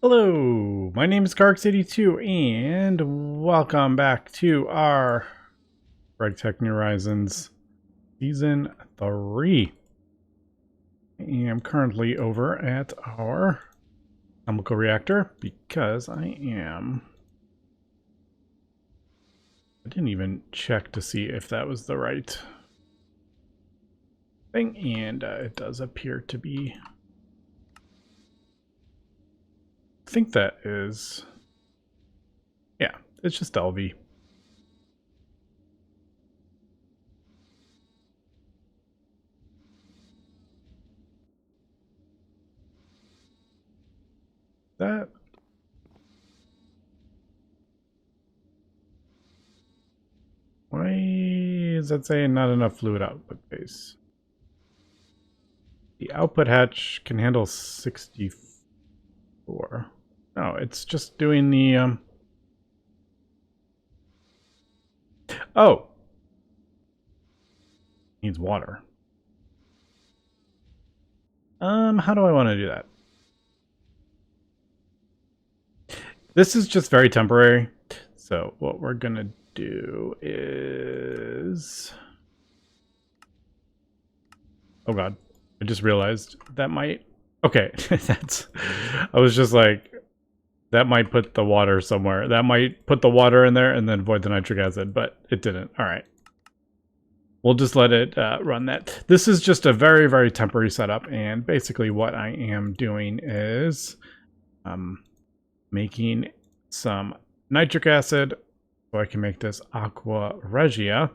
Hello, my name is GregTech and welcome back to our GregTech New Horizons Season 3. I am currently over at our chemical reactor because I didn't even check to see if that was the right thing, and it does appear to be. I think that is, yeah, it's just LV. That, why is that saying not enough fluid output base? The output hatch can handle 64. No, it's just doing the, oh! Needs water. How do I want to do that? This is just very temporary. So what we're gonna do is... Oh god. I just realized that might... Okay, that's... I was just like... That might put the water somewhere. That might put the water in there and then void the nitric acid, but it didn't. Alright. We'll just let it run that. This is just a very, very temporary setup, and basically what I am doing is making some nitric acid so I can make this Aqua regia,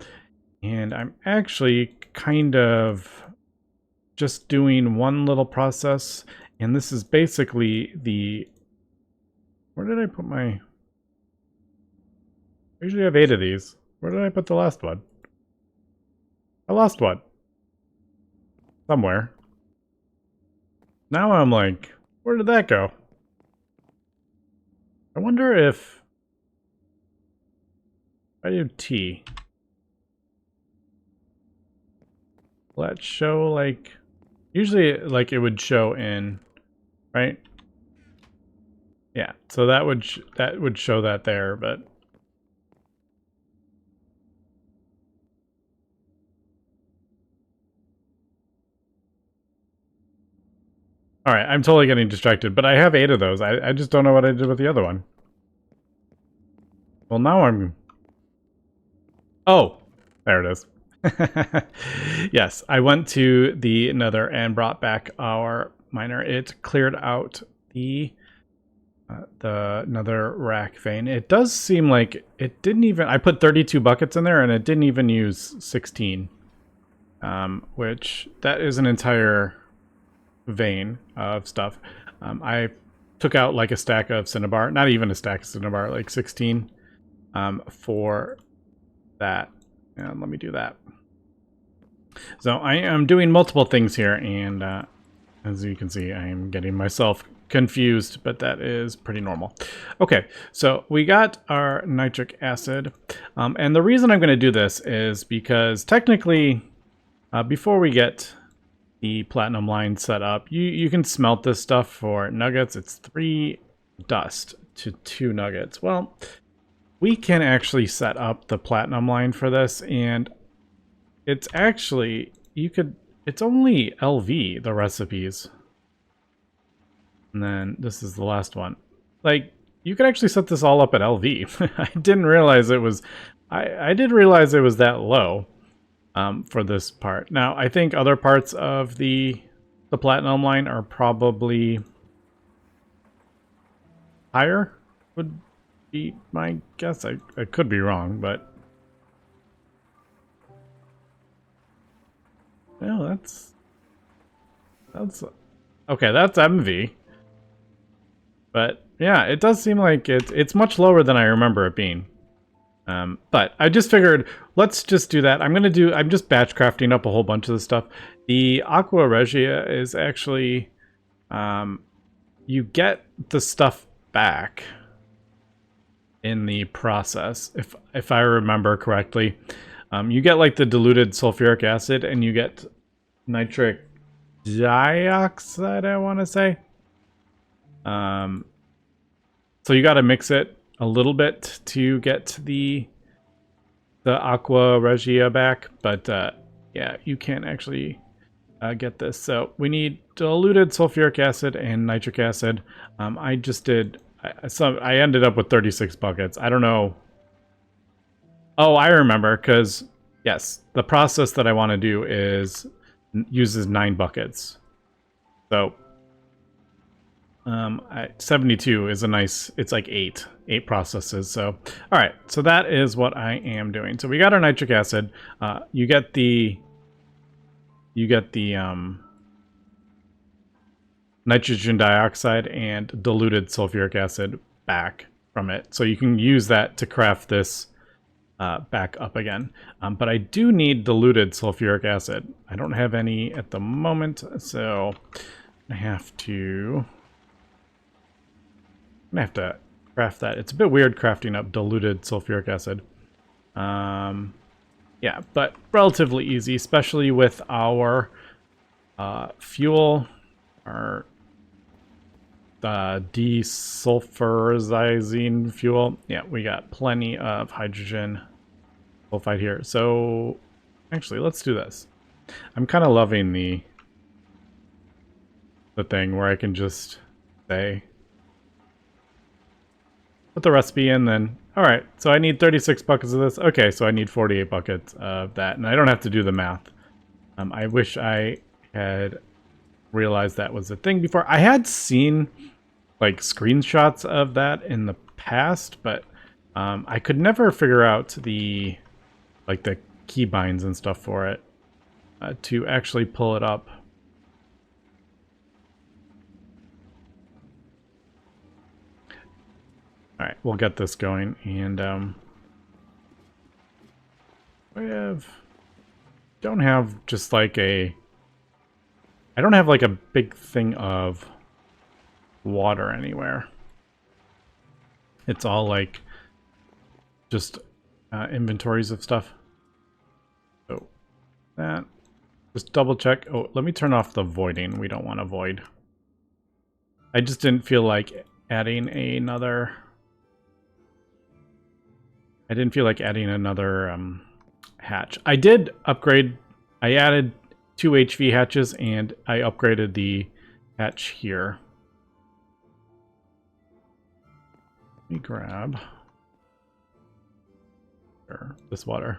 and I'm actually kind of just doing one little process, and this is basically the... Where did I put my... I usually have 8 of these. Where did I put the last one? I lost one. Somewhere. Now I'm like, where did that go? I wonder if I do T. Let's show like... Usually like it would show in, right? Yeah, so that would show that there, but... Alright, I'm totally getting distracted, but I have 8 of those. I just don't know what I did with the other one. Well, now I'm... Oh! There it is. Yes, I went to the Nether and brought back our miner. It cleared out the Nether rack vein. It does seem like it didn't even... I put 32 buckets in there and it didn't even use 16. Which, that is an entire... vein of stuff. I took out like a stack of cinnabar, not even a stack of cinnabar, like 16 for that. And let me do that. So I am doing multiple things here, and as you can see, I am getting myself confused, but that is pretty normal. Okay, so we got our nitric acid, and the reason I'm going to do this is because technically, before we get the platinum line set up, you can smelt this stuff for nuggets. It's 3 dust to 2 nuggets. Well, we can actually set up the platinum line for this, and it's actually, it's only LV, the recipes. And then this is the last one. Like, you could actually set this all up at LV. I didn't realize it was, I did realize it was that low. For this part. Now, I think other parts of the platinum line are probably higher, would be my guess. I could be wrong, but... Well, that's... Okay, that's MV. But, yeah, it does seem like it's much lower than I remember it being. But I just figured, let's just do that. I'm just batch crafting up a whole bunch of this stuff. The Aqua regia is actually, you get the stuff back in the process, if I remember correctly. You get like the diluted sulfuric acid, and you get nitric dioxide, I want to say. So you got to mix it a little bit to get the Aqua regia back, but yeah, you can't actually get this. So we need diluted sulfuric acid and nitric acid. I just did. I ended up with 36 buckets. I don't know. Oh, I remember, because yes, the process that I want to do uses 9 buckets. So 72 is a nice, it's like 8 processes. So all right, so that is what I am doing. So we got our nitric acid. You get the nitrogen dioxide and diluted sulfuric acid back from it, so you can use that to craft this back up again. But I do need diluted sulfuric acid. I don't have any at the moment, so I have to craft that. It's a bit weird crafting up diluted sulfuric acid. Yeah, but relatively easy, especially with our fuel, our desulfurizing fuel. Yeah, we got plenty of hydrogen sulfide here. So actually, let's do this. I'm kind of loving the thing where I can just say, put the recipe in, then all right, so I need 36 buckets of this. Okay, so I need 48 buckets of that, and I don't have to do the math. I wish I had realized that was a thing before. I had seen like screenshots of that in the past, but I could never figure out the keybinds and stuff for it to actually pull it up. All right, we'll get this going, and don't have just like I don't have like a big thing of water anywhere. It's all like just inventories of stuff. So that, just double check. Oh, let me turn off the voiding. We don't want to void. I just didn't feel like adding another. I didn't feel like adding another hatch. I did upgrade. I added 2 HV hatches, and I upgraded the hatch here. Let me grab this water.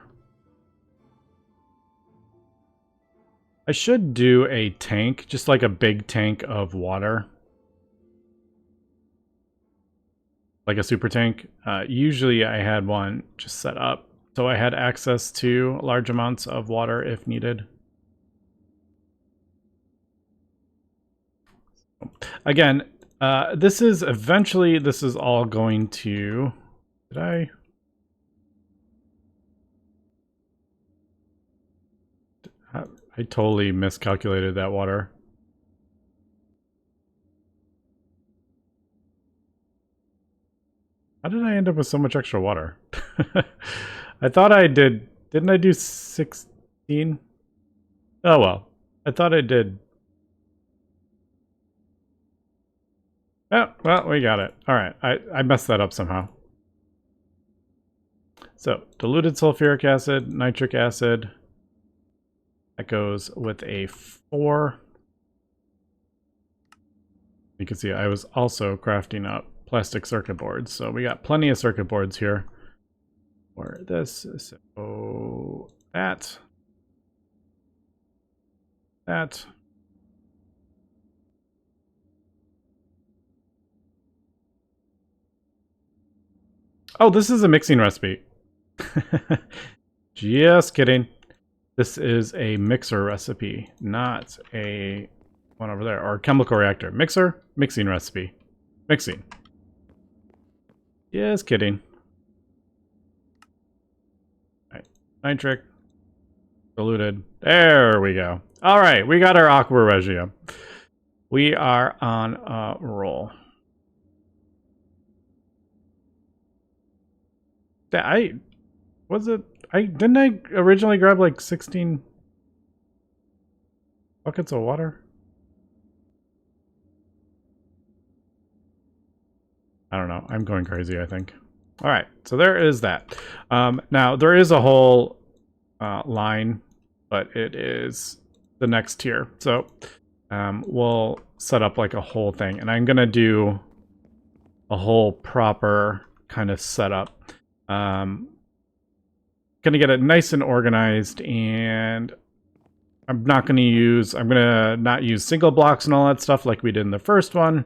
I should do a tank, just like a big tank of water. Like a super tank. Usually I had one just set up, so I had access to large amounts of water if needed. Again, this is all going to... Did I totally miscalculated that water. How did I end up with so much extra water? I thought I did. Didn't I do 16? Oh well. I thought I did. Oh, well, we got it. All right. I messed that up somehow. So, diluted sulfuric acid, nitric acid. That goes with a 4. You can see I was also crafting up plastic circuit boards. So we got plenty of circuit boards here for this. So that. Oh, this is a mixing recipe. Just kidding. This is a mixer recipe, not a one over there, or chemical reactor. Mixer, mixing recipe. Mixing. Just kidding. All right. Nitric. Diluted. There we go. All right, we got our Aqua regia. We are on a roll. Didn't I originally grab like 16 buckets of water? I don't know. I'm going crazy, I think. All right, so there is that. Now, there is a whole line, but it is the next tier. So we'll set up like a whole thing, and I'm going to do a whole proper kind of setup. Going to get it nice and organized, and I'm going to not use single blocks and all that stuff like we did in the first one.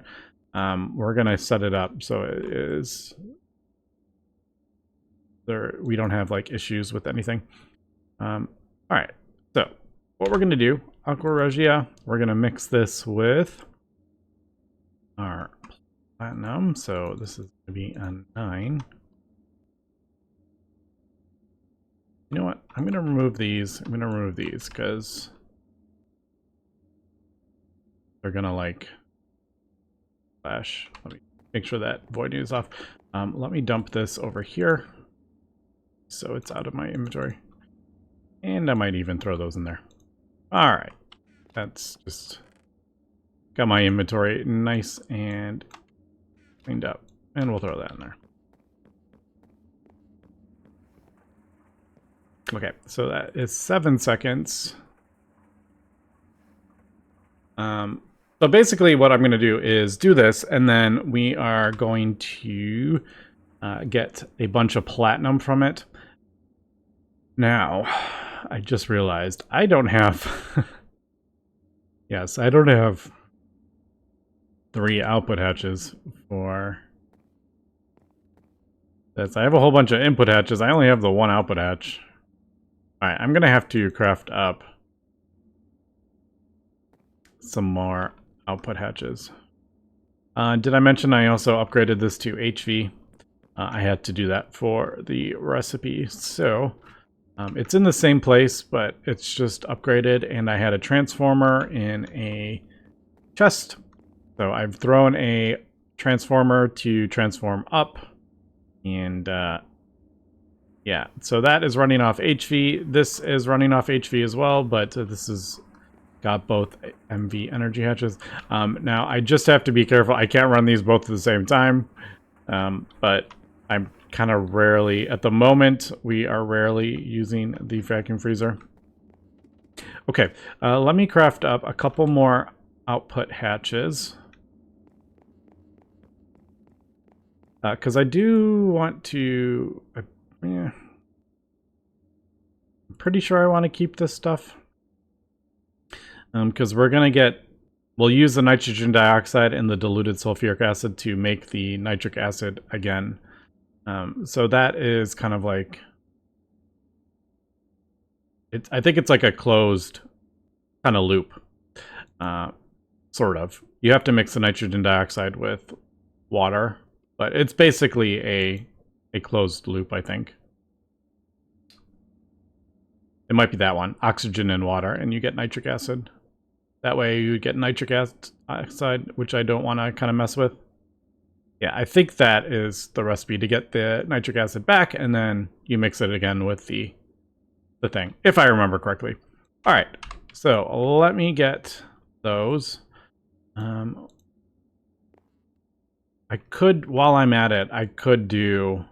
We're going to set it up so it is there. We don't have like issues with anything. All right. So what we're going to do, Aqua Regia, we're going to mix this with our platinum. So this is going to be a 9. You know what? I'm going to remove these. I'm going to remove these because they're going to like flash. Let me make sure that void is off. Let me dump this over here so it's out of my inventory. And I might even throw those in there. All right. That's just got my inventory nice and cleaned up. And we'll throw that in there. Okay, so that is 7 seconds. So basically what I'm going to do is do this, and then we are going to get a bunch of platinum from it. Now, I just realized I don't have... yes, I don't have 3 output hatches for this. I have a whole bunch of input hatches. I only have the 1 output hatch. Alright, I'm going to have to craft up some more output hatches. Did I mention I also upgraded this to HV? I had to do that for the recipe. So it's in the same place, but it's just upgraded, and I had a transformer in a chest. So I've thrown a transformer to transform up, and yeah, so that is running off HV. This is running off HV as well, but this is got both MV energy hatches. Now, I just have to be careful. I can't run these both at the same time, but I'm kind of rarely, at the moment, we are rarely using the vacuum freezer. Okay, let me craft up a couple more output hatches. Because I do want to... yeah. I'm pretty sure I want to keep this stuff. Because we're going to get... we'll use the nitrogen dioxide and the diluted sulfuric acid to make the nitric acid again. So that is kind of like... I think it's like a closed kind of loop. Sort of. You have to mix the nitrogen dioxide with water. But it's basically a closed loop, I think. It might be that one. Oxygen and water, and you get nitric acid. That way you get nitric oxide, which I don't want to kind of mess with. Yeah, I think that is the recipe to get the nitric acid back, and then you mix it again with the thing, if I remember correctly. All right, so let me get those. I could, while I'm at it, I could do...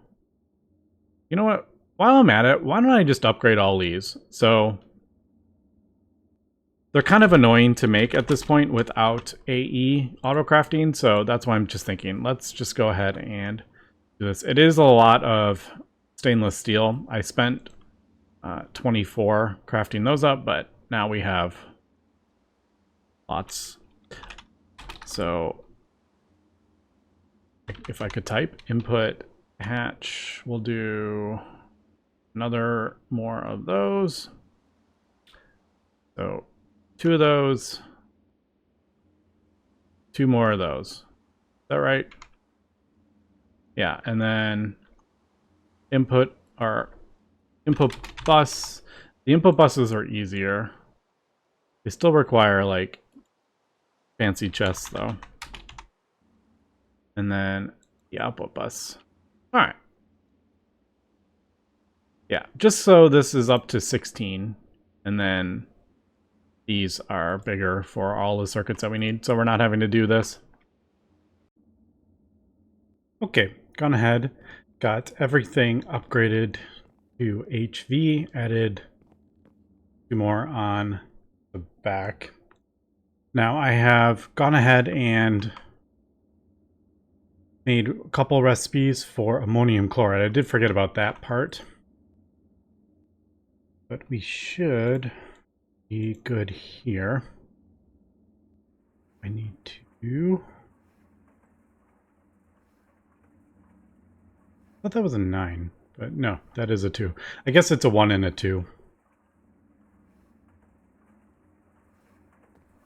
you know what? While I'm at it, why don't I just upgrade all these? So they're kind of annoying to make at this point without AE auto-crafting, so that's why I'm just thinking, let's just go ahead and do this. It is a lot of stainless steel. I spent 24 crafting those up, but now we have lots. So if I could type input hatch, we'll do another more of those. So 2 of those, 2 more of those. Is that right? Yeah, and then input our input bus. The input buses are easier. They still require like fancy chests though. And then the output bus. All right. Yeah, just so this is up to 16, and then these are bigger for all the circuits that we need, so we're not having to do this. Okay, gone ahead, got everything upgraded to HV, added 2 more on the back. Now I have gone ahead and made a couple recipes for ammonium chloride. I did forget about that part. But we should be good here. I need to... I thought that was a 9, but no, that is a 2. I guess it's a 1 and a 2.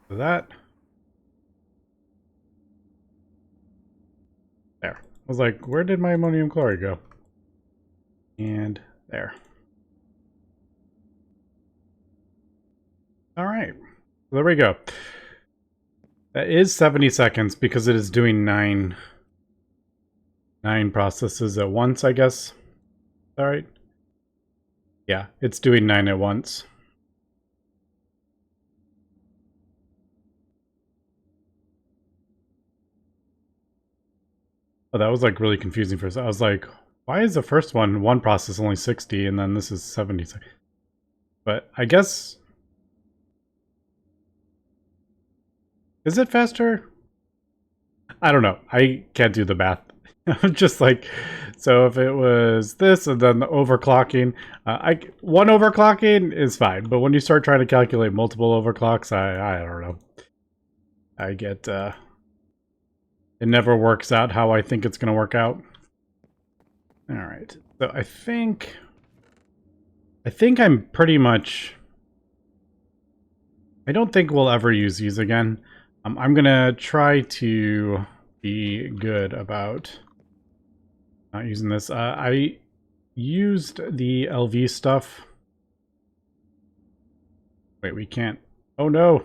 So that... There. I was like, where did my ammonium chloride go? And there. Alright. So there we go. That is 70 seconds because it is doing 9 processes at once, I guess. Alright. Yeah, it's doing 9 at once. Oh, that was like really confusing for us. I was like, why is the first one process only 60 and then this is 70? But I guess... Is it faster? I don't know. I can't do the math. I'm just like, so if it was this and then the overclocking, one overclocking is fine. But when you start trying to calculate multiple overclocks, I don't know. I get, it never works out how I think it's going to work out. All right. So I think I'm pretty much, I don't think we'll ever use these again. I'm going to try to be good about not using this. I used the LV stuff. Wait, we can't. Oh no.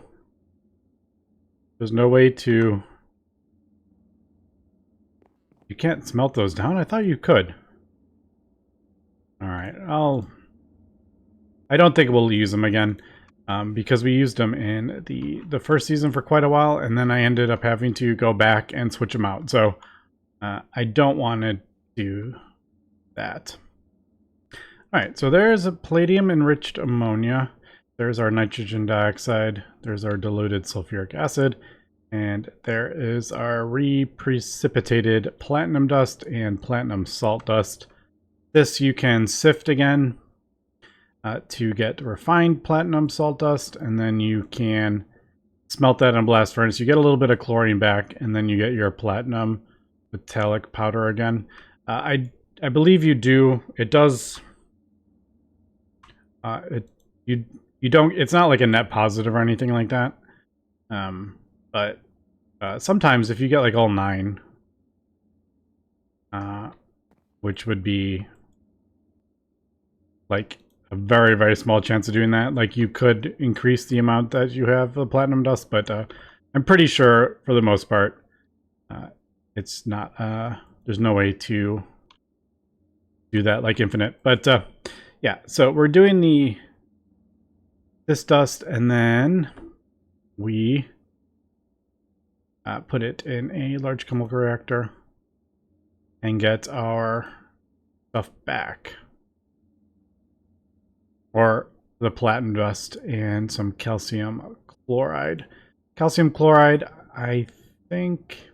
There's no way to... You can't smelt those down? I thought you could. Alright, I don't think we'll use them again. Because we used them in the first season for quite a while, and then I ended up having to go back and switch them out. So I don't want to do that. All right, so there's a palladium enriched ammonia. There's our nitrogen dioxide. There's our diluted sulfuric acid. And there is our reprecipitated platinum dust and platinum salt dust. This you can sift again to get refined platinum salt dust, and then you can smelt that in a blast furnace. You get a little bit of chlorine back, and then you get your platinum metallic powder again. I believe you do. It does. You don't. It's not like a net positive or anything like that. But sometimes if you get like all 9, which would be like a very, very small chance of doing that. Like, you could increase the amount that you have of platinum dust, but I'm pretty sure for the most part, it's not, there's no way to do that like infinite. But yeah, so we're doing this dust, and then we put it in a large chemical reactor and get our stuff back. Or the platinum dust and some calcium chloride. Calcium chloride, I think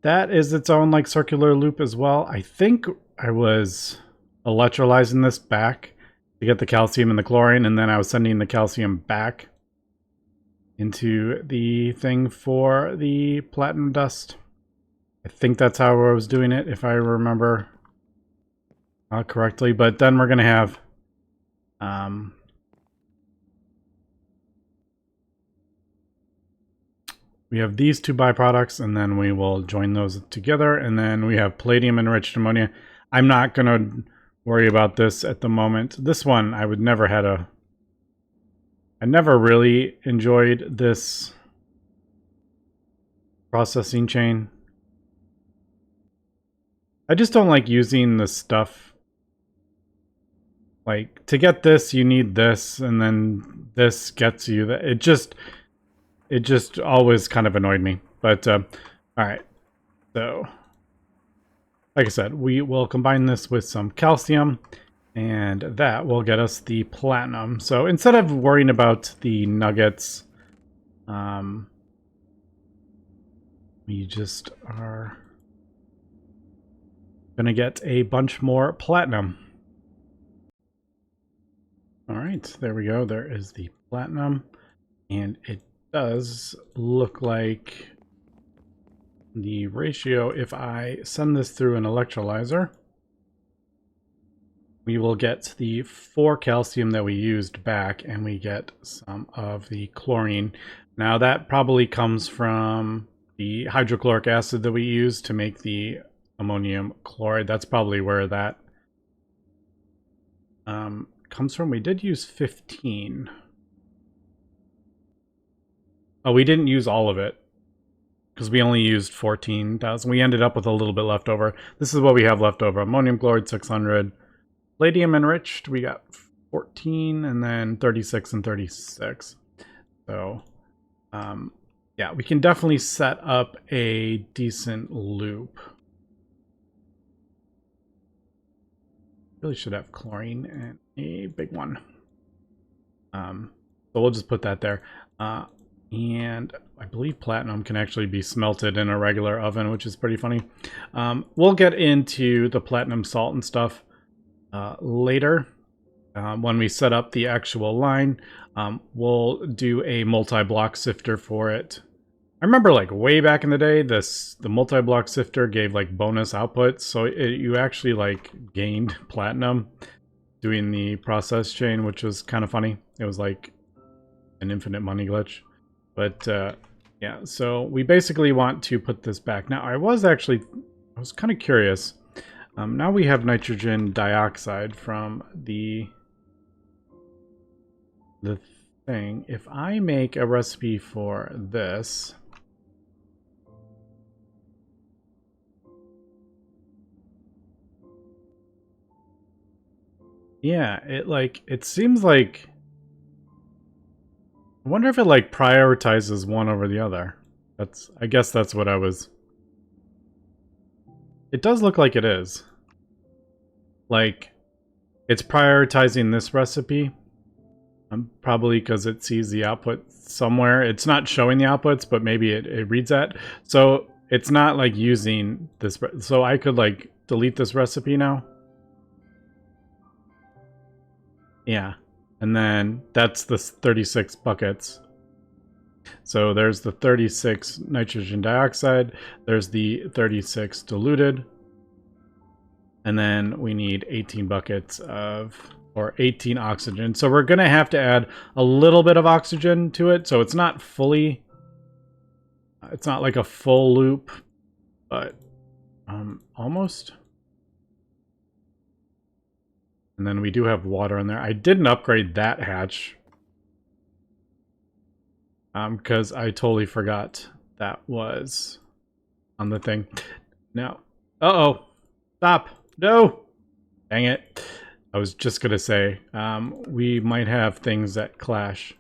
that is its own like circular loop as well. I think I was electrolyzing this back to get the calcium and the chlorine, and then I was sending the calcium back into the thing for the platinum dust. I think that's how I was doing it, if I remember correctly. But then we're going to have we have these 2 byproducts, and then we will join those together, and then we have palladium enriched ammonia. I'm not going to worry about this at the moment. This one, I would never had I never really enjoyed this processing chain. I just don't like using the stuff. Like, to get this, you need this, and then this gets you that. It just always kind of annoyed me. But all right, so like I said, we will combine this with some calcium, and that will get us the platinum. So instead of worrying about the nuggets, we just are gonna get a bunch more platinum. All right, there we go. There is the platinum, and it does look like the ratio, if I send this through an electrolyzer, we will get the 4 calcium that we used back, and we get some of the chlorine. Now that probably comes from the hydrochloric acid that we used to make the ammonium chloride. That's probably where that comes from. We did use 15. Oh, we didn't use all of it because we only used 14,000. We ended up with a little bit left over. This is what we have left over. Ammonium chloride 600. Palladium enriched, we got 14, and then 36 and 36. So, yeah, we can definitely set up a decent loop. Really should have chlorine and a big one. So we'll just put that there. And I believe platinum can actually be smelted in a regular oven, which is pretty funny. We'll get into the platinum salt and stuff later. When we set up the actual line, we'll do a multi-block sifter for it. I remember like way back in the day, the multi-block sifter gave like bonus outputs, so you actually like gained platinum doing the process chain, which was kind of funny. It was like an infinite money glitch. But yeah, so we basically want to put this back. Now I was kind of curious. Now we have nitrogen dioxide from the thing. If I make a recipe for this, yeah, it seems like, I wonder if it like prioritizes one over the other. I guess that's what I was. It does look like it is. Like, it's prioritizing this recipe. Probably because it sees the output somewhere. It's not showing the outputs, but maybe it reads that. So it's not like using this. So I could like delete this recipe now. Yeah. And then that's the 36 buckets. So there's the 36 nitrogen dioxide. There's the 36 diluted. And then we need 18 buckets of, or 18 oxygen. So we're going to have to add a little bit of oxygen to it. So it's not fully, it's not like a full loop, but almost. And then we do have water in there. I didn't upgrade that hatch because I totally forgot that was on the thing. Now, uh-oh, stop, no, dang it. I was just gonna say, we might have things that clash.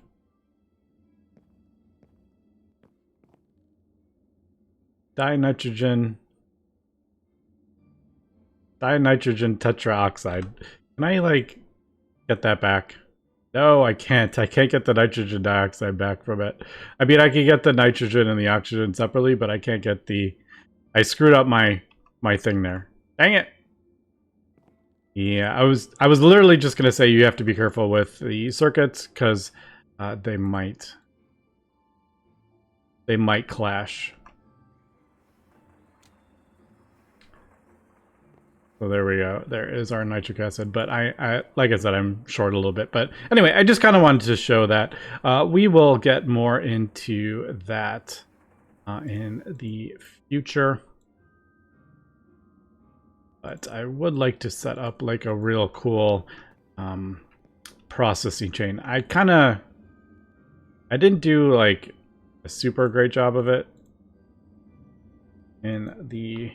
Dinitrogen tetraoxide. Can I, like, get that back? No, I can't. I can't get the nitrogen dioxide back from it. I mean, I can get the nitrogen and the oxygen separately, but I can't get the... I screwed up my thing there. Dang it! Yeah, I was literally just gonna say you have to be careful with the circuits because they might clash. So there we go. There is our nitric acid. But I like I said, I'm short a little bit. But anyway, I just kind of wanted to show that. We will get more into that in the future. But I would like to set up like a real cool processing chain. I didn't do like a super great job of it in the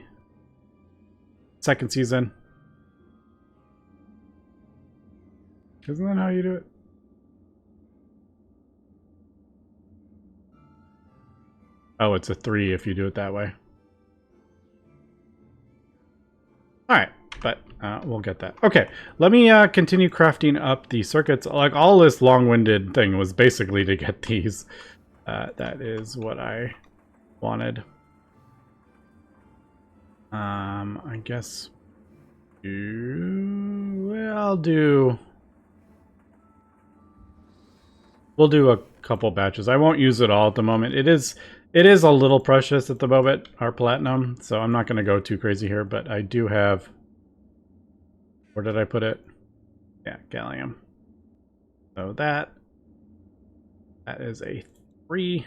second season. Isn't that how you do it? Oh, it's a 3 if you do it that way. All right, but we'll get that. Okay, let me continue crafting up the circuits. Like, all this long-winded thing was basically to get these. That is what I wanted. I guess... We'll do a couple batches. I won't use it all at the moment. It is a little precious at the moment, our platinum, so I'm not going to go too crazy here, but I do have... Where did I put it? Yeah, gallium. So that is a 3.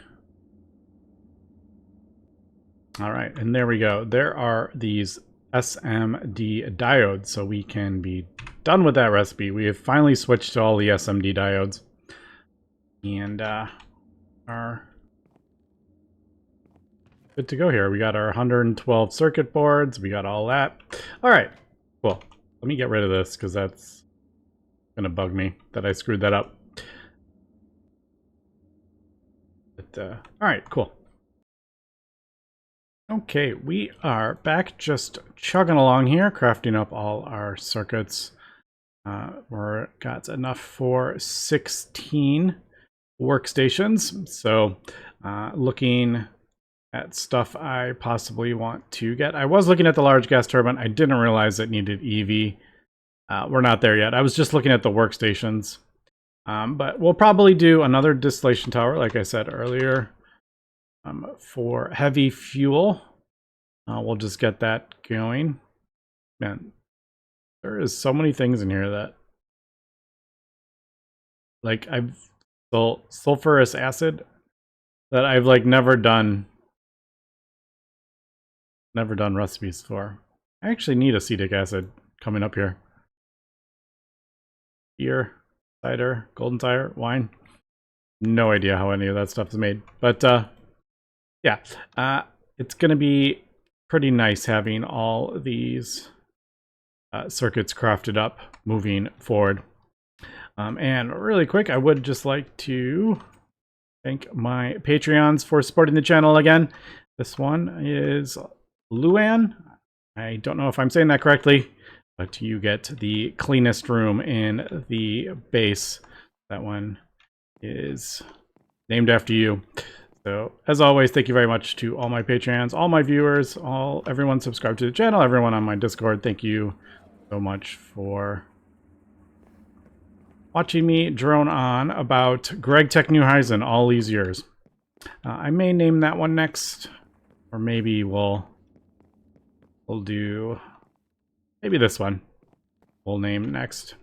All right, and there we go. There are these SMD diodes, so we can be done with that recipe. We have finally switched to all the SMD diodes. And are good to go here. We got our 112 circuit boards. We got all that. All right, cool. Let me get rid of this because that's going to bug me that I screwed that up. But, all right, cool. Okay, we are back just chugging along here, crafting up all our circuits. We're got enough for 16 workstations. So looking at stuff I possibly want to get. I was looking at the large gas turbine. I didn't realize it needed EV. We're not there yet. I was just looking at the workstations. But we'll probably do another distillation tower, like I said earlier. For heavy fuel, we'll just get that going. Man, there is so many things in here that, like, sulfurous acid that I've like never done recipes for. I actually need acetic acid coming up here. Beer, cider, golden cider, wine. No idea how any of that stuff is made, but yeah, it's going to be pretty nice having all these circuits crafted up moving forward. And really quick, I would just like to thank my Patreons for supporting the channel again. This one is Luan. I don't know if I'm saying that correctly, but you get the cleanest room in the base. That one is named after you. So, as always, thank you very much to all my Patreons, all my viewers, everyone subscribed to the channel, everyone on my Discord. Thank you so much for watching me drone on about GregTech New Horizon all these years. I may name that one next, or maybe we'll do maybe this one. We'll name next,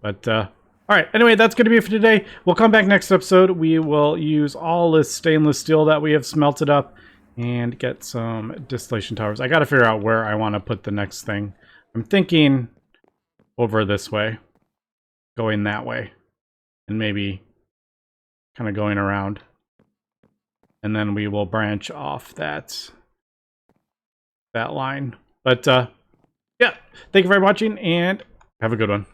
but. All right, anyway, that's going to be it for today. We'll come back next episode. We will use all this stainless steel that we have smelted up and get some distillation towers. I got to figure out where I want to put the next thing. I'm thinking over this way, going that way, and maybe kind of going around. And then we will branch off that line. But, yeah, thank you for watching, and have a good one.